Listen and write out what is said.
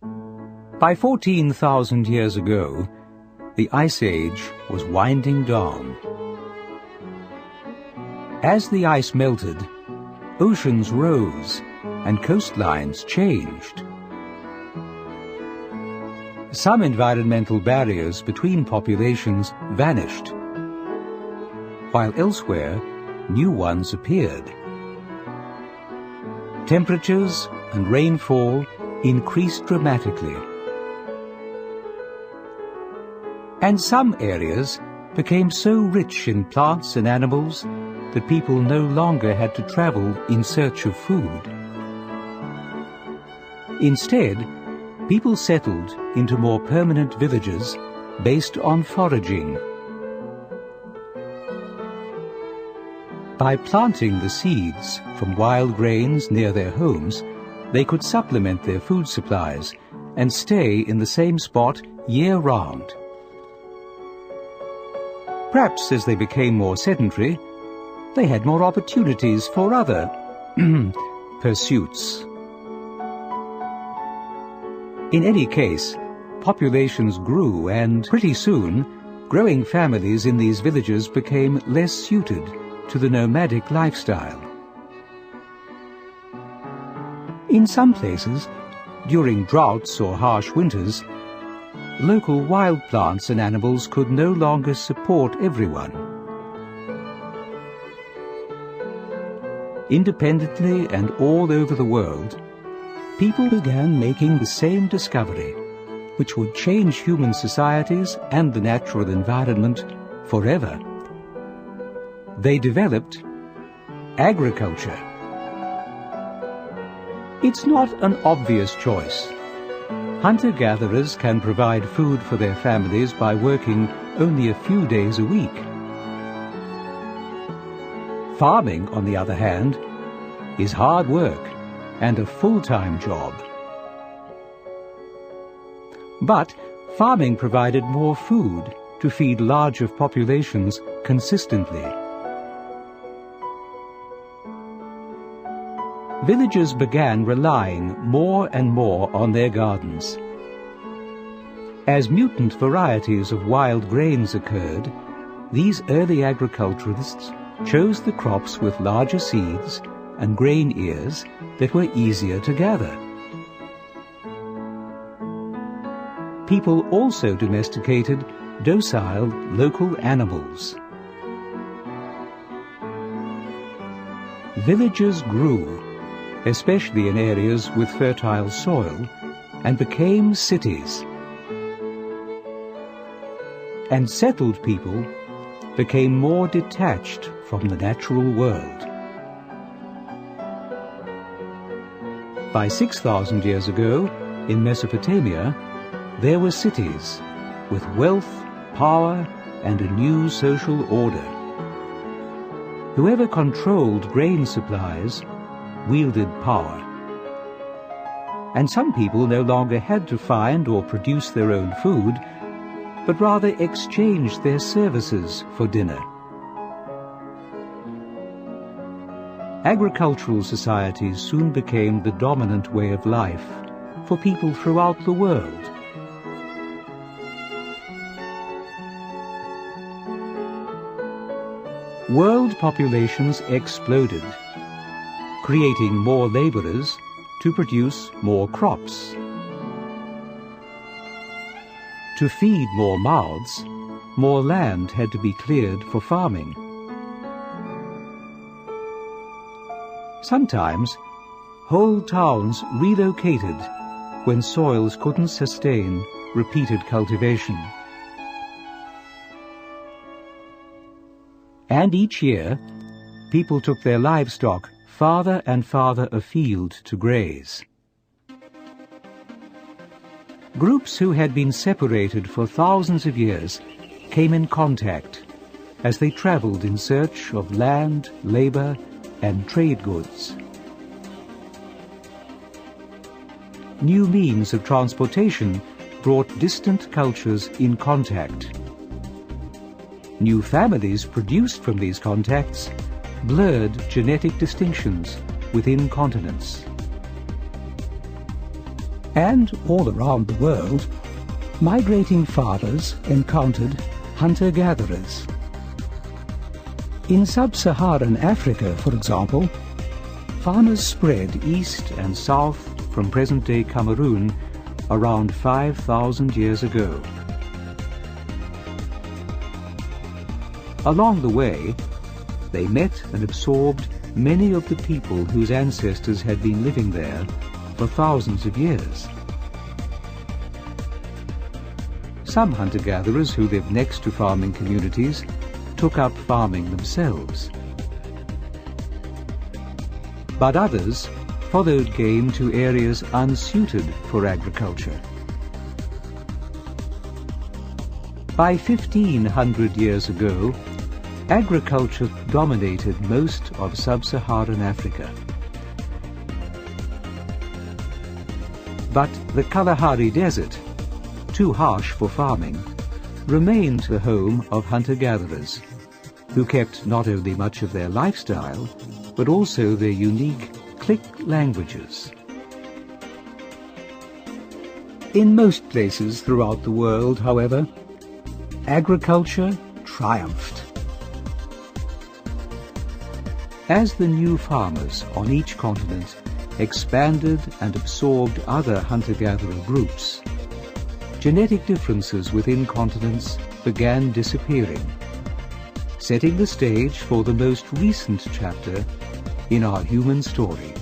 By 14,000 years ago, the Ice Age was winding down. As the ice melted, oceans rose and coastlines changed. Some environmental barriers between populations vanished, while elsewhere new ones appeared. Temperatures and rainfall increased dramatically, and some areas became so rich in plants and animals that people no longer had to travel in search of food. Instead, people settled into more permanent villages based on foraging. By planting the seeds from wild grains near their homes, they could supplement their food supplies and stay in the same spot year-round. Perhaps as they became more sedentary, they had more opportunities for other pursuits. In any case, populations grew, and pretty soon, growing families in these villages became less suited to the nomadic lifestyle. In some places, during droughts or harsh winters, local wild plants and animals could no longer support everyone. Independently and all over the world, people began making the same discovery, which would change human societies and the natural environment forever. They developed agriculture. It's not an obvious choice. Hunter-gatherers can provide food for their families by working only a few days a week. Farming, on the other hand, is hard work and a full-time job. But farming provided more food to feed larger populations consistently. Villagers began relying more and more on their gardens. As mutant varieties of wild grains occurred, these early agriculturists chose the crops with larger seeds and grain ears that were easier to gather. People also domesticated docile local animals. Villages grew, especially in areas with fertile soil, and became cities. And settled people became more detached from the natural world. By 6,000 years ago, in Mesopotamia, there were cities with wealth, power, and a new social order. Whoever controlled grain supplies wielded power. And some people no longer had to find or produce their own food, but rather exchanged their services for dinner. Agricultural societies soon became the dominant way of life for people throughout the world. World populations exploded, creating more laborers to produce more crops. To feed more mouths, more land had to be cleared for farming. Sometimes, whole towns relocated when soils couldn't sustain repeated cultivation. And each year, people took their livestock farther and farther afield to graze. Groups who had been separated for thousands of years came in contact as they traveled in search of land, labor, and trade goods. New means of transportation brought distant cultures in contact. New families produced from these contacts blurred genetic distinctions within continents. And all around the world, migrating fathers encountered hunter-gatherers. In sub-Saharan Africa, for example, farmers spread east and south from present-day Cameroon around 5,000 years ago. Along the way, they met and absorbed many of the people whose ancestors had been living there for thousands of years. Some hunter-gatherers who lived next to farming communities took up farming themselves. But others followed game to areas unsuited for agriculture. By 1,500 years ago, agriculture dominated most of sub-Saharan Africa. But the Kalahari Desert, too harsh for farming, remained the home of hunter-gatherers, who kept not only much of their lifestyle, but also their unique click languages. In most places throughout the world, however, agriculture triumphed. As the new farmers on each continent expanded and absorbed other hunter-gatherer groups, genetic differences within continents began disappearing, setting the stage for the most recent chapter in our human story.